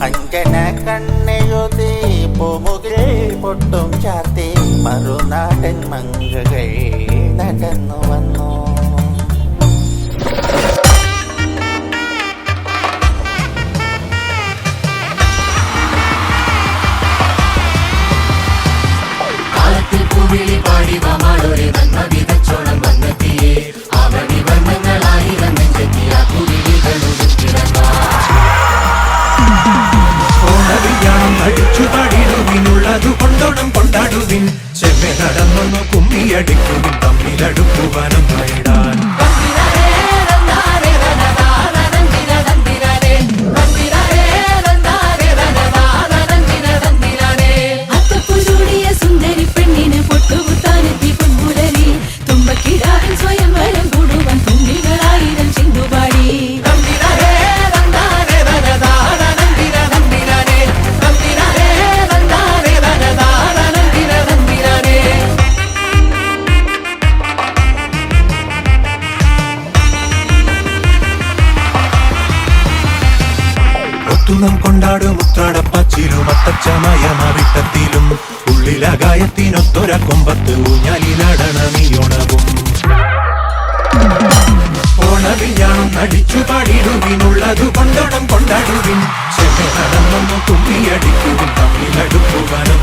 അഞ്ജന കണ്ണെഴുതി പൂമുകിൽ പൊട്ടും ചാർത്തി മറുനാടൻ മങ്കകൾ നടന്നു വന്നു. പൂവിളി പാടി വമാളൊരു നന്മ വിതച്ചോണം വന്നെത്തിയേ അവധി വർണ്ണങ്ങളായിരം നെഞ്ചെത്തിയ ഓണവിയാണം അടിച്ചു പാടിടുവിനുള്ളതു കൊണ്ടോണം കൊണ്ടാടുവിൻ ചെമ്മെ നടന്നൊന്നു കുമ്മിയടിക്കുവിൻ തമ്മിലടുക്കുവാനും നേടാൻ ും കൊണ്ടാടും ഉത്രാടപ്പച്ചിലും അത്തച്ചമയമാവിട്ടത്തിലും ഉള്ളിലകായത്തിനൊത്തൊര കൊമ്പത്ത് ഊഞ്ഞാലിനടണമിയൊണവും ഓണവിയാണം നടിച്ചു പാടിടുവിനുള്ളതു കൊണ്ടോണം കൊണ്ടാടുവിൻ ചെമ്മെ നടന്നൊന്നു കുമ്മിയടിക്കുവിൻ തമ്മിലടുക്കുവാനും